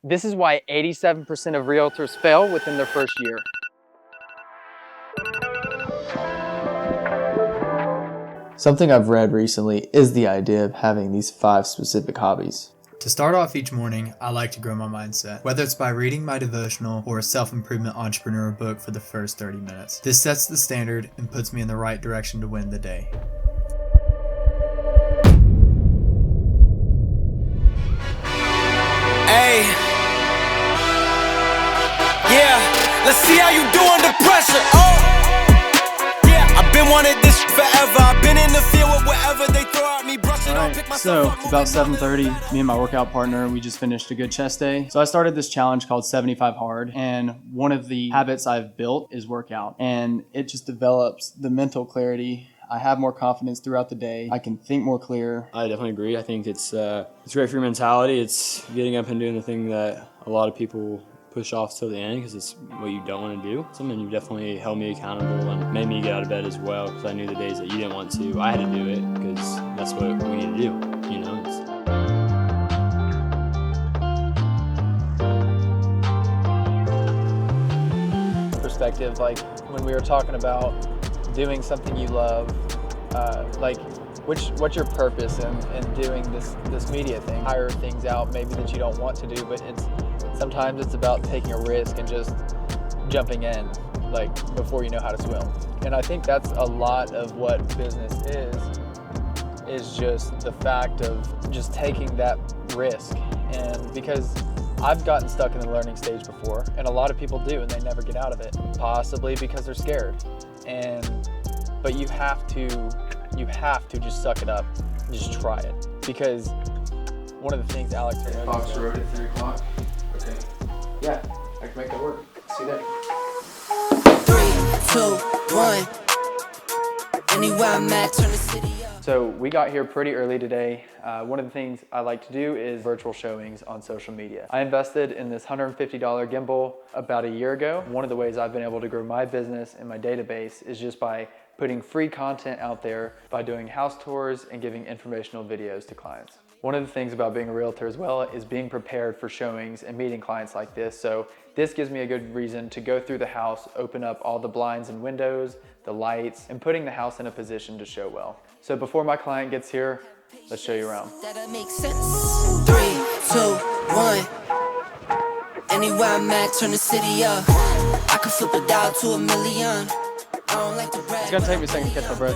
This is why 87% of realtors fail within their first year. Something I've read recently is the idea of having these 5 specific hobbies. To start off each morning, I like to grow my mindset, whether it's by reading my devotional or a self-improvement entrepreneur book for the first 30 minutes. This sets the standard and puts me in the right direction to win the day. Hey, yeah, let's see how you do under pressure. Oh, yeah, I've been wanting this forever. I've been in the field with whatever they throw at me, brushing on, pick myself So up. it's about 7:30, me and my workout partner, we just finished a good chest day. So I started this challenge called 75 Hard, and one of the habits I've built is workout, and it just develops the mental clarity. I have more confidence throughout the day. I can think more clear. I definitely agree. I think it's great for your mentality. It's getting up and doing the thing that a lot of people push off till the end because it's what you don't want to do. Something you definitely held me accountable and made me get out of bed as well because I knew the days that you didn't want to, I had to do it because that's what we need to do, you know? Perspective, like when we were talking about doing something you love, what's your purpose in doing this media thing? Hire things out maybe that you don't want to do, but sometimes it's about taking a risk and just jumping in, like before you know how to swim. And I think that's a lot of what business is just the fact of just taking that risk. And because I've gotten stuck in the learning stage before, and a lot of people do, and they never get out of it, possibly because they're scared. But you have to just suck it up and just try it. Because one of the things Alex Fox Road at 3 o'clock. Okay. Yeah, I can make that work. See you there. 3, 2, 1. Anywhere I'm at, turn the city up. So we got here pretty early today. One of the things I like to do is virtual showings on social media. I invested in this $150 gimbal about a year ago. One of the ways I've been able to grow my business and my database is just by putting free content out there by doing house tours and giving informational videos to clients. One of the things about being a realtor as well is being prepared for showings and meeting clients like this. So this gives me a good reason to go through the house, open up all the blinds and windows, the lights, and putting the house in a position to show well. So before my client gets here, let's show you around. That'll make sense. 3, 2, 1. Anywhere I'm at, turn the city up. I can flip a dial to $1 million. I don't like to brag. It's gonna take me a second to catch my breath.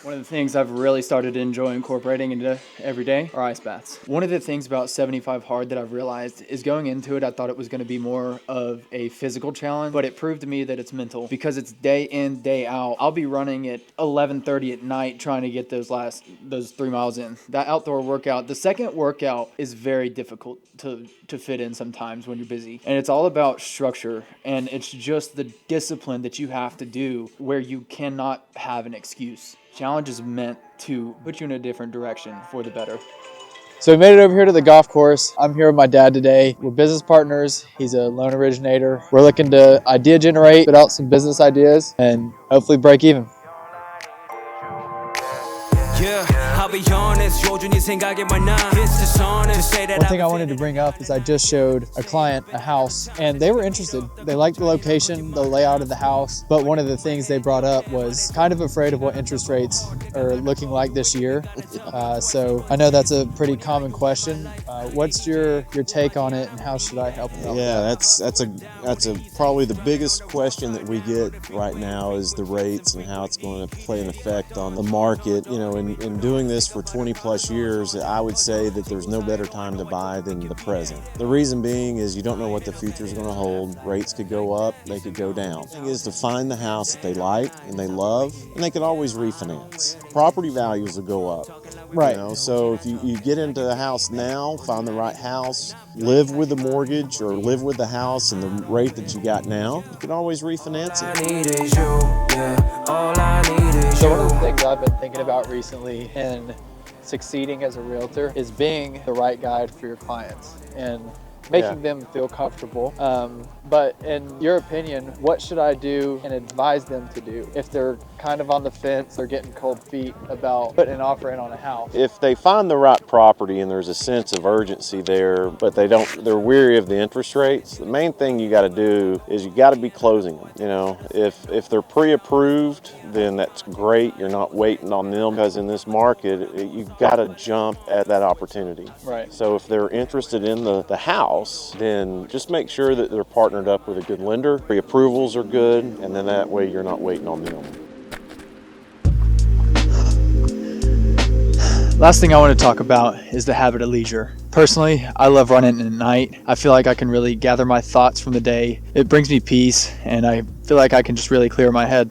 One of the things I've really started to enjoy incorporating into every day are ice baths. One of the things about 75 Hard that I've realized is going into it, I thought it was going to be more of a physical challenge, but it proved to me that it's mental because it's day in, day out. I'll be running at 11:30 at night trying to get those 3 miles in. That outdoor workout, the second workout is very difficult to fit in sometimes when you're busy. And it's all about structure, and it's just the discipline that you have to do where you cannot have an excuse. Challenge is meant to put you in a different direction for the better. So we made it over here to the golf course. I'm here with my dad today. We're business partners. He's a loan originator. We're looking to idea generate, put out some business ideas, and hopefully break even. Yeah, I'll be honest. 요준이 생각에 my nine. It's dishonest to say that. One thing I wanted to bring up is I just showed a client a house and they were interested. They liked the location, the layout of the house, but one of the things they brought up was kind of afraid of what interest rates are looking like this year. So I know that's a pretty common question. What's your take on it, and how should I help you out? Yeah, that's probably the biggest question that we get right now is the rates and how it's going to play an effect on the market. You know, in doing this for 20 plus years, I would say that there's no better time to buy than the present. The reason being is you don't know what the future is going to hold. Rates could go up, they could go down. The thing is to find the house that they like and they love, and they could always refinance. Property values will go up. Right. You know, so if you get into the house now, find the right house, live with the mortgage or live with the house and the rate that you got now, you can always refinance it. So one of the things I've been thinking about recently in succeeding as a realtor is being the right guide for your clients. And making them feel comfortable. But in your opinion, what should I do and advise them to do if they're kind of on the fence, they're getting cold feet about putting an offer in on a house? If they find the right property and there's a sense of urgency there, but they're weary of the interest rates, the main thing you got to do is you got to be closing them. You know, if they're pre-approved, then that's great. You're not waiting on them, because in this market, you've got to jump at that opportunity. Right. So if they're interested in the house, then just make sure that they're partnered up with a good lender. Pre-approvals are good, and then that way you're not waiting on them. Last thing I want to talk about is the habit of leisure. Personally, I love running at night. I feel like I can really gather my thoughts from the day. It brings me peace, and I feel like I can just really clear my head.